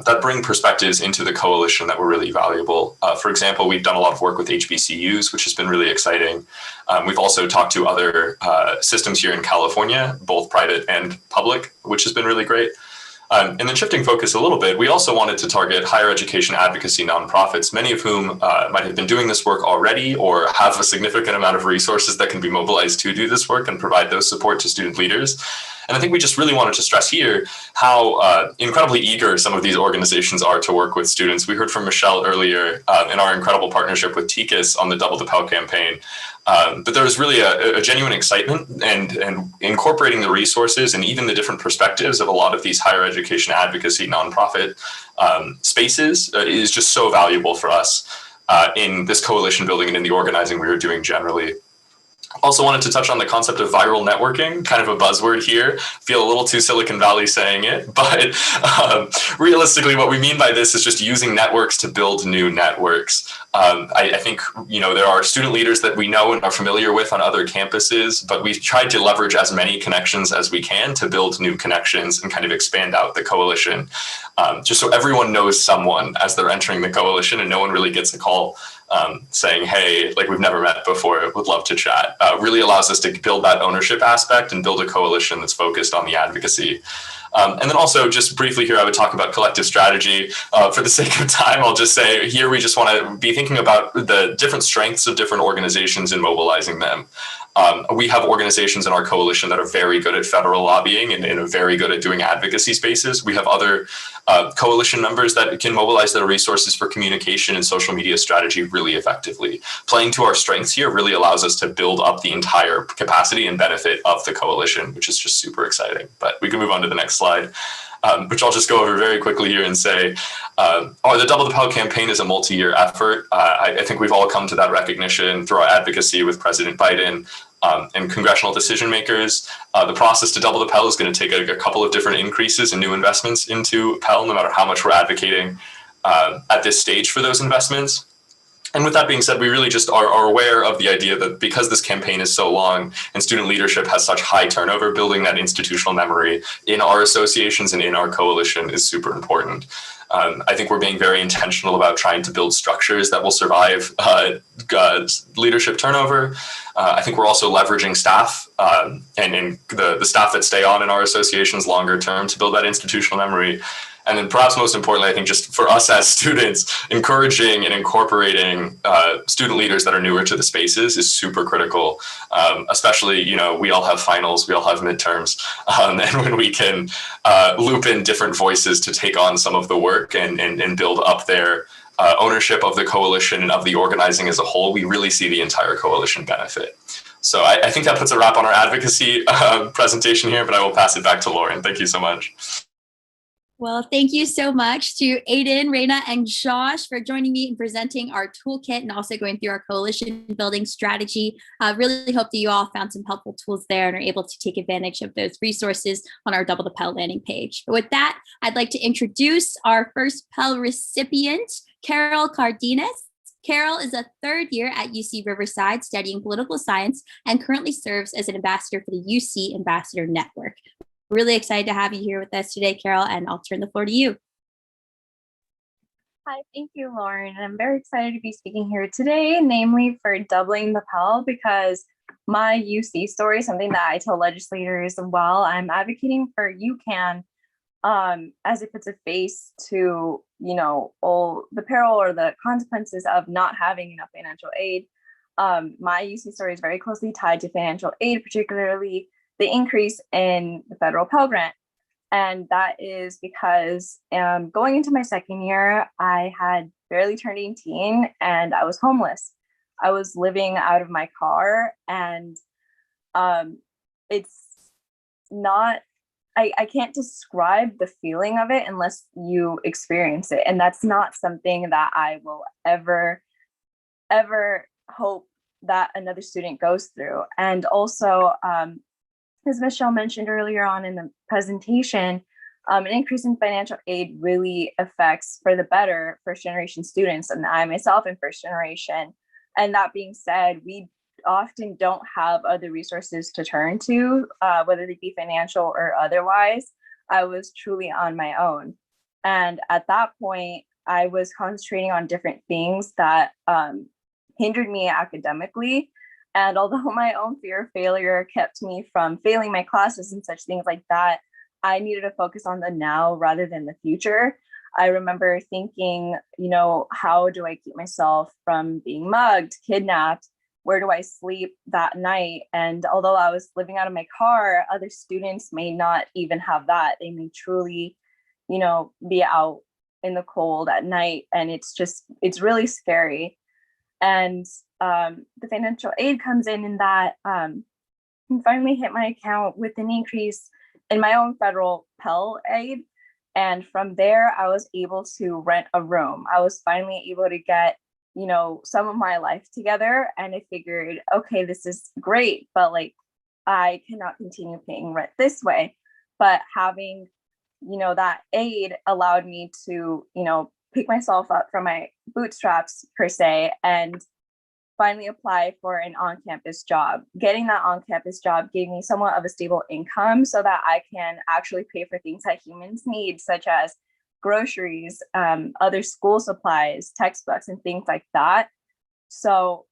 that bring perspectives into the coalition that were really valuable. For example, we've done a lot of work with HBCUs, which has been really exciting. We've also talked to other systems here in California, both private and public, which has been really great. And then shifting focus a little bit, we also wanted to target higher education advocacy nonprofits, many of whom might have been doing this work already or have a significant amount of resources that can be mobilized to do this work and provide those support to student leaders. And I think we just really wanted to stress here how incredibly eager some of these organizations are to work with students. We heard from Michelle earlier in our incredible partnership with TICAS on the Double the Pell campaign. But there was really a genuine excitement and incorporating the resources and even the different perspectives of a lot of these higher education advocacy nonprofit spaces is just so valuable for us in this coalition building and in the organizing we were doing generally. Also wanted to touch on the concept of viral networking, kind of a buzzword here. Feel a little too Silicon Valley saying it, but realistically what we mean by this is just using networks to build new networks. I think, there are student leaders that we know and are familiar with on other campuses, but we've tried to leverage as many connections as we can to build new connections and kind of expand out the coalition, just so everyone knows someone as they're entering the coalition and no one really gets a call saying, hey, like we've never met before, would love to chat. Really allows us to build that ownership aspect and build a coalition that's focused on the advocacy. And then also just briefly here, I would talk about collective strategy. For the sake of time, I'll just say here, we just want to be thinking about the different strengths of different organizations and mobilizing them. We have organizations in our coalition that are very good at federal lobbying and are very good at doing advocacy spaces. We have other coalition members that can mobilize their resources for communication and social media strategy really effectively. Playing to our strengths here really allows us to build up the entire capacity and benefit of the coalition, which is just super exciting. But we can move on to the next slide. which I'll just go over very quickly here and say, the Double the Pell campaign is a multi-year effort. I think we've all come to that recognition through our advocacy with President Biden and congressional decision makers. The process to double the Pell is going to take a couple of different increases and new investments into Pell, no matter how much we're advocating at this stage for those investments. And with that being said, we really just are aware of the idea that because this campaign is so long and student leadership has such high turnover, building that institutional memory in our associations and in our coalition is super important. I think we're being very intentional about trying to build structures that will survive leadership turnover. I think we're also leveraging staff and the staff that stay on in our associations longer term to build that institutional memory. And then perhaps most importantly, I think just for us as students, encouraging and incorporating student leaders that are newer to the spaces is super critical, especially, we all have finals, we all have midterms, and when we can loop in different voices to take on some of the work and build up their ownership of the coalition and of the organizing as a whole, we really see the entire coalition benefit. So I think that puts a wrap on our advocacy presentation here, but I will pass it back to Lauren. Thank you so much. Well, thank you so much to Aiden, Reina, and Josh for joining me in presenting our toolkit and also going through our coalition building strategy. Really hope that you all found some helpful tools there and are able to take advantage of those resources on our Double the Pell landing page. But with that, I'd like to introduce our first Pell recipient, Carol Cardenas. Carol is a third year at UC Riverside studying political science and currently serves as an ambassador for the UC Ambassador Network. Really excited to have you here with us today, Carol, and I'll turn the floor to you. Hi, thank you, Lauren. I'm very excited to be speaking here today, namely for doubling the Pell, because my UC story is something that I tell legislators while I'm advocating for UCAN, as it puts a face to, all the peril or the consequences of not having enough financial aid. My UC story is very closely tied to financial aid, particularly the increase in the federal Pell Grant. And that is because going into my second year, I had barely turned 18 and I was homeless. I was living out of my car, and it's not, I can't describe the feeling of it unless you experience it. And that's not something that I will ever hope that another student goes through. And also, as Michelle mentioned earlier on in the presentation, an increase in financial aid really affects for the better first generation students, and I myself am first generation. And that being said, we often don't have other resources to turn to, whether they be financial or otherwise. I was truly on my own. And at that point, I was concentrating on different things that hindered me academically. And although my own fear of failure kept me from failing my classes and such things like that, I needed to focus on the now rather than the future. I remember thinking, how do I keep myself from being mugged, kidnapped? Where do I sleep that night? And although I was living out of my car, other students may not even have that. They may truly, be out in the cold at night. And it's really scary. And the financial aid comes in that I finally hit my account with an increase in my own federal Pell aid. And from there, I was able to rent a room. I was finally able to get, some of my life together. And I figured, okay, this is great, but I cannot continue paying rent this way. But having, that aid allowed me to, pick myself up from my bootstraps per se, and finally apply for an on-campus job. Getting that on-campus job gave me somewhat of a stable income so that I can actually pay for things that humans need, such as groceries, other school supplies, textbooks, and things like that. So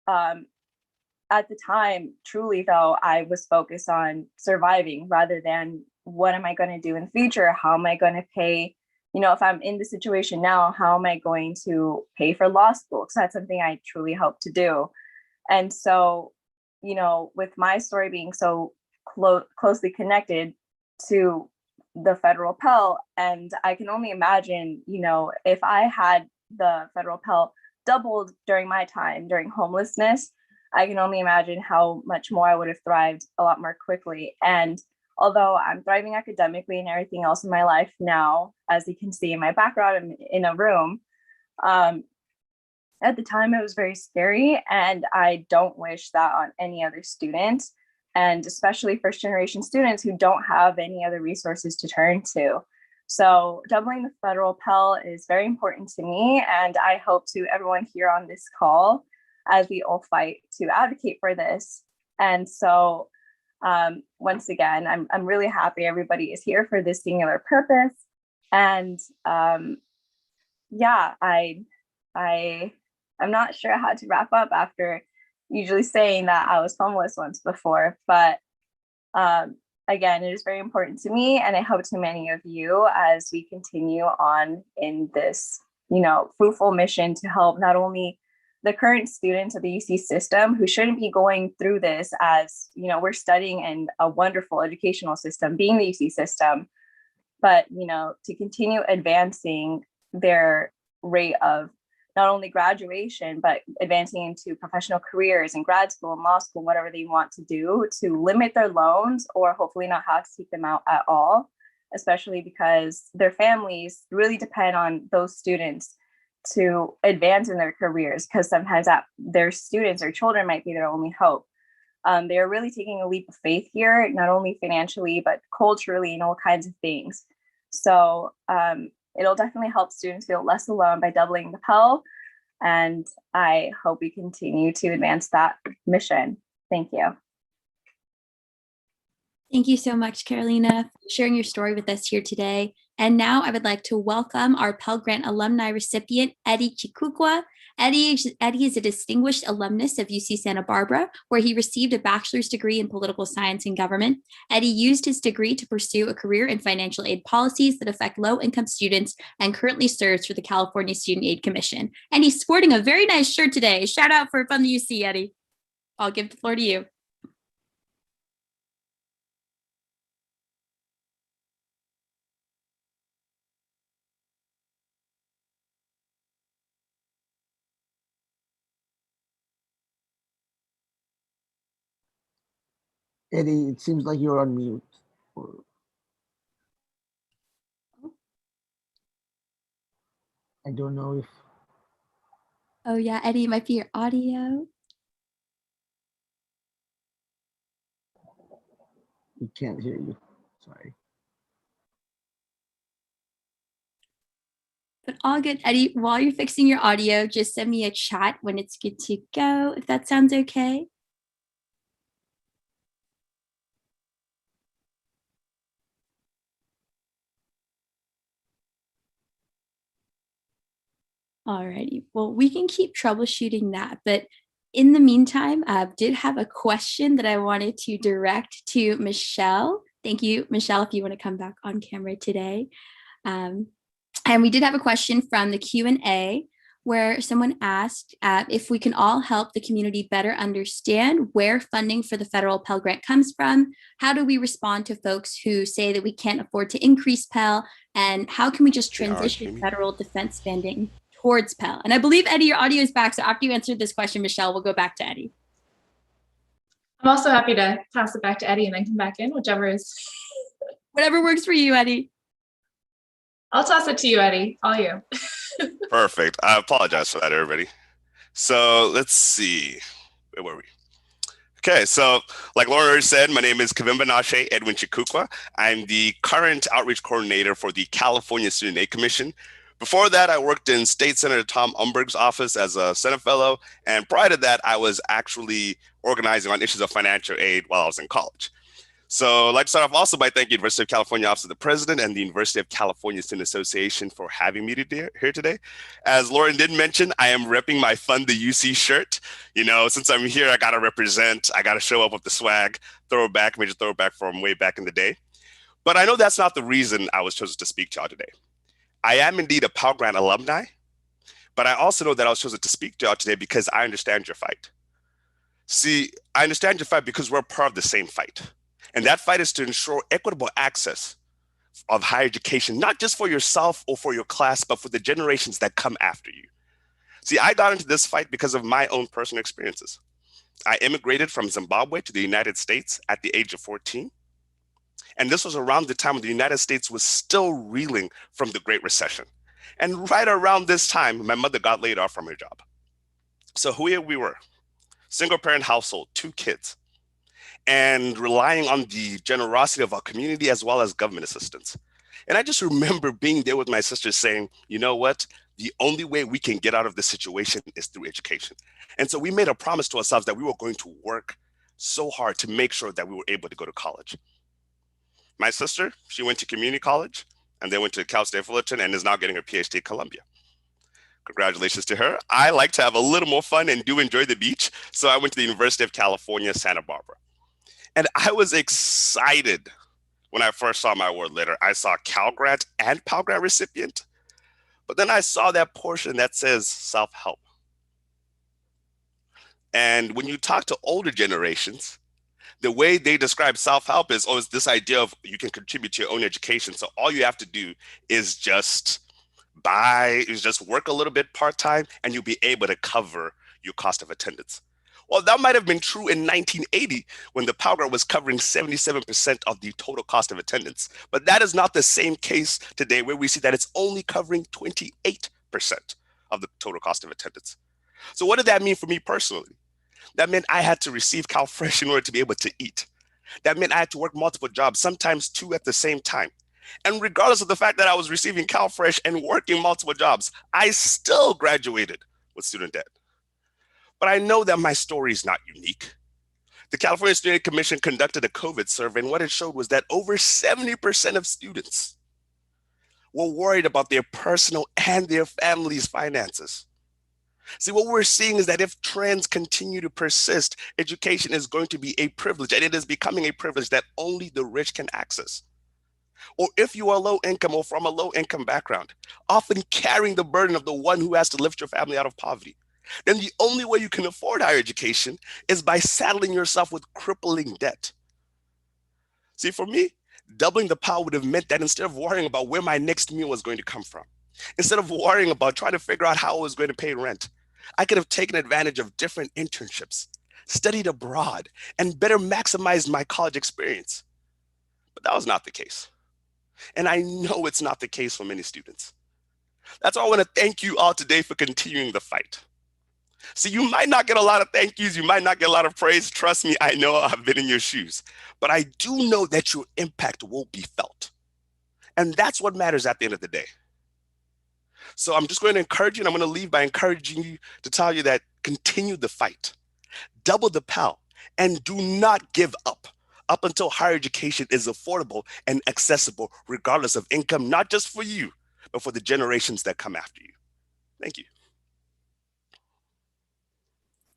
at the time, truly though, I was focused on surviving rather than what am I going to do in the future? How am I going to pay? If I'm in the situation now, how am I going to pay for law school? Because that's something I truly hope to do. And so, with my story being so closely connected to the federal Pell, and I can only imagine, if I had the federal Pell doubled during my time during homelessness, I can only imagine how much more I would have thrived a lot more quickly. And although I'm thriving academically and everything else in my life now, as you can see in my background, I'm in a room. At the time, it was very scary, and I don't wish that on any other student, and especially first generation students who don't have any other resources to turn to. So doubling the federal Pell is very important to me, and I hope to everyone here on this call as we all fight to advocate for this. And so once again, I'm really happy everybody is here for this singular purpose. And yeah, I'm not sure how to wrap up after usually saying that I was homeless once before, but again, it is very important to me, and I hope to many of you as we continue on in this, fruitful mission to help not only the current students of the UC system who shouldn't be going through this, as we're studying in a wonderful educational system, being the UC system, but to continue advancing their rate of not only graduation, but advancing into professional careers in grad school and law school, whatever they want to do, to limit their loans or hopefully not have to take them out at all, especially because their families really depend on those students to advance in their careers, because sometimes their students or children might be their only hope. They're really taking a leap of faith here, not only financially, but culturally and all kinds of things. So it'll definitely help students feel less alone by doubling the Pell. And I hope we continue to advance that mission. Thank you. Thank you so much, Carolina, for sharing your story with us here today. And now I would like to welcome our Pell Grant alumni recipient, Eddie Chikukwa. Eddie is a distinguished alumnus of UC Santa Barbara, where he received a bachelor's degree in political science and government. Eddie used his degree to pursue a career in financial aid policies that affect low-income students and currently serves for the California Student Aid Commission. And he's sporting a very nice shirt today. Shout out for Fund the UC, Eddie. I'll give the floor to you. Eddie, it seems like you're on mute. I don't know if. Oh yeah, Eddie, it might be your audio. We can't hear you. Sorry. But all good, Eddie. While you're fixing your audio, just send me a chat when it's good to go, if that sounds okay. Alrighty, well, we can keep troubleshooting that, but in the meantime, I did have a question that I wanted to direct to Michelle. Thank you, Michelle, if you want to come back on camera today. And we did have a question from the Q&A where someone asked if we can all help the community better understand where funding for the federal Pell Grant comes from. How do we respond to folks who say that we can't afford to increase Pell? And how can we just transition federal defense spending towards Pell? And I believe, Eddie, your audio is back. So after you answered this question, Michelle, we'll go back to Eddie. I'm also happy to pass it back to Eddie and then come back in, whichever is. Whatever works for you, Eddie. I'll toss it to you, Eddie. All you. Perfect. I apologize for that, everybody. So let's see. Where were we? Okay, so like Laura already said, my name is Kavimba Nashe Edwin Chikukwa. I'm the current outreach coordinator for the California Student Aid Commission. Before that, I worked in State Senator Tom Umberg's office as a Senate fellow. And prior to that, I was actually organizing on issues of financial aid while I was in college. So I'd like to start off also by thanking the University of California Office of the President and the University of California Student Association for having me here today. As Lauren did mention, I am repping my Fund the UC shirt. You know, since I'm here, I gotta represent, I gotta show up with the swag, throwback, major throwback from way back in the day. But I know that's not the reason I was chosen to speak to y'all today. I am indeed a Pell Grant alumni, but I also know that I was chosen to speak to y'all today because I understand your fight. See, I understand your fight because we're part of the same fight. And that fight is to ensure equitable access of higher education, not just for yourself or for your class, but for the generations that come after you. See, I got into this fight because of my own personal experiences. I immigrated from Zimbabwe to the United States at the age of 14. And this was around the time when the United States was still reeling from the Great Recession. And right around this time, my mother got laid off from her job. So here we were, single parent household, 2 kids, and relying on the generosity of our community as well as government assistance. And I just remember being there with my sister saying, you know what? The only way we can get out of this situation is through education. And so we made a promise to ourselves that we were going to work so hard to make sure that we were able to go to college. My sister, she went to community college and then went to Cal State Fullerton and is now getting her PhD at Columbia. Congratulations to her. I like to have a little more fun and do enjoy the beach. So I went to the University of California, Santa Barbara. And I was excited when I first saw my award letter. I saw Cal grad and Pell grad recipient, but then I saw that portion that says self-help. And when you talk to older generations, the way they describe self-help is always this idea of you can contribute to your own education. So all you have to do is just work a little bit part-time and you'll be able to cover your cost of attendance. Well, that might have been true in 1980 when the Pell Grant was covering 77% of the total cost of attendance. But that is not the same case today, where we see that it's only covering 28% of the total cost of attendance. So what did that mean for me personally? That meant I had to receive CalFresh in order to be able to eat. That meant I had to work multiple jobs, sometimes 2 at the same time. And regardless of the fact that I was receiving CalFresh and working multiple jobs, I still graduated with student debt. But I know that my story is not unique. The California Student Commission conducted a COVID survey, and what it showed was that over 70% of students were worried about their personal and their family's finances. See, what we're seeing is that if trends continue to persist, education is going to be a privilege, and it is becoming a privilege that only the rich can access. Or if you are low income or from a low income background, often carrying the burden of the one who has to lift your family out of poverty, then the only way you can afford higher education is by saddling yourself with crippling debt. See, for me, doubling the Pell would have meant that instead of worrying about where my next meal was going to come from, instead of worrying about trying to figure out how I was going to pay rent, I could have taken advantage of different internships, studied abroad, and better maximized my college experience. But that was not the case. And I know it's not the case for many students. That's why I want to thank you all today for continuing the fight. See, you might not get a lot of thank yous, you might not get a lot of praise. Trust me, I know I've been in your shoes, but I do know that your impact will be felt. And that's what matters at the end of the day. So I'm just going to encourage you, and I'm going to leave by encouraging you to tell you that continue the fight, double the Pell, and do not give up until higher education is affordable and accessible, regardless of income, not just for you, but for the generations that come after you. Thank you.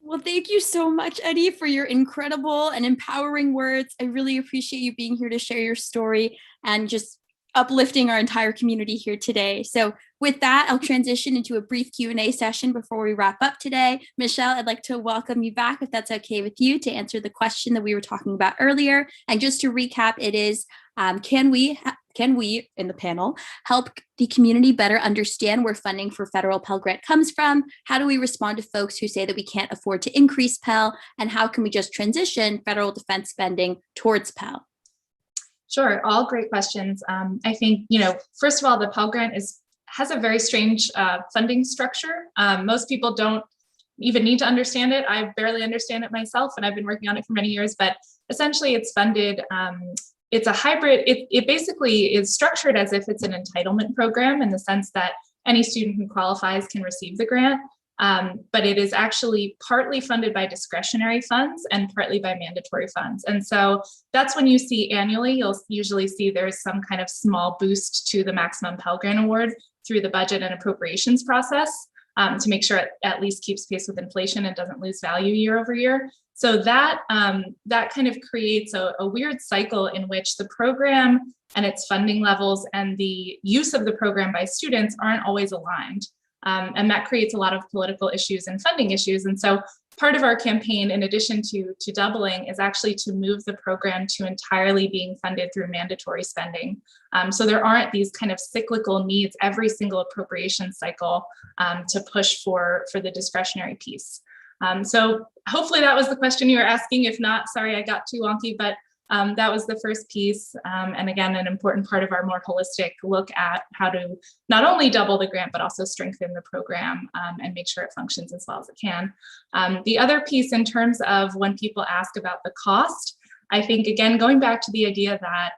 Well, thank you so much, Eddie, for your incredible and empowering words. I really appreciate you being here to share your story and just uplifting our entire community here today. So with that, I'll transition into a brief Q&A session before we wrap up today. Michelle, I'd like to welcome you back, if that's okay with you, to answer the question that we were talking about earlier. And just to recap, it is, can we in the panel help the community better understand where funding for federal Pell Grant comes from? How do we respond to folks who say that we can't afford to increase Pell? And how can we just transition federal defense spending towards Pell? Sure, all great questions. I think, first of all, the Pell Grant has a very strange funding structure. Most people don't even need to understand it. I barely understand it myself, and I've been working on it for many years, but essentially it's funded, it's a hybrid. It basically is structured as if it's an entitlement program, in the sense that any student who qualifies can receive the grant. But it is actually partly funded by discretionary funds and partly by mandatory funds. And so that's when you see annually, you'll usually see there's some kind of small boost to the maximum Pell Grant award through the budget and appropriations process, to make sure it at least keeps pace with inflation and doesn't lose value year over year. So that kind of creates a weird cycle in which the program and its funding levels and the use of the program by students aren't always aligned. And that creates a lot of political issues and funding issues. And so part of our campaign, in addition to doubling, is actually to move the program to entirely being funded through mandatory spending. So there aren't these kind of cyclical needs every single appropriation cycle to push for the discretionary piece. So hopefully that was the question you were asking. If not, sorry, I got too wonky, but That was the first piece. And again, an important part of our more holistic look at how to not only double the grant, but also strengthen the program and make sure it functions as well as it can. The other piece in terms of when people ask about the cost, I think, again, going back to the idea that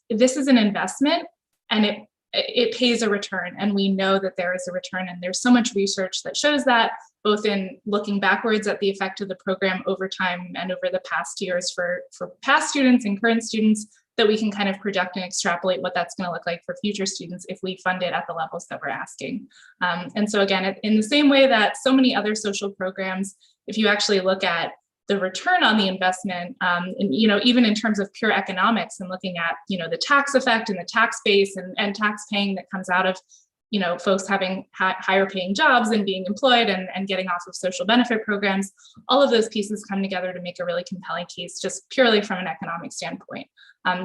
this is an investment and it pays a return, and we know that there is a return, and there's so much research that shows that, both in looking backwards at the effect of the program over time and over the past years for past students and current students, that we can kind of project and extrapolate what that's going to look like for future students if we fund it at the levels that we're asking. And so again, in the same way that so many other social programs, if you actually look at the return on the investment, and, even in terms of pure economics and looking at, the tax effect and the tax base and tax paying that comes out of, folks having higher paying jobs and being employed and getting off of social benefit programs, all of those pieces come together to make a really compelling case just purely from an economic standpoint.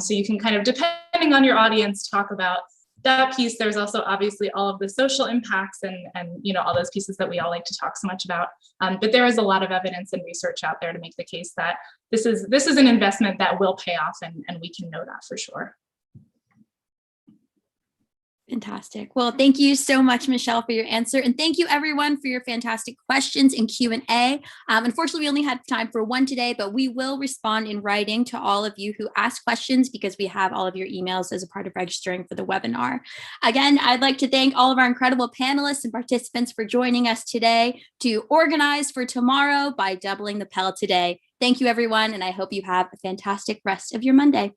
So you can kind of, depending on your audience, talk about that piece. There's also obviously all of the social impacts and all those pieces that we all like to talk so much about. But there is a lot of evidence and research out there to make the case that this is an investment that will pay off, and we can know that for sure. Fantastic. Well, thank you so much, Michelle, for your answer. And thank you, everyone, for your fantastic questions and Q&A. Unfortunately, we only had time for one today, but we will respond in writing to all of you who asked questions because we have all of your emails as a part of registering for the webinar. Again, I'd like to thank all of our incredible panelists and participants for joining us today to organize for tomorrow by doubling the Pell today. Thank you, everyone, and I hope you have a fantastic rest of your Monday.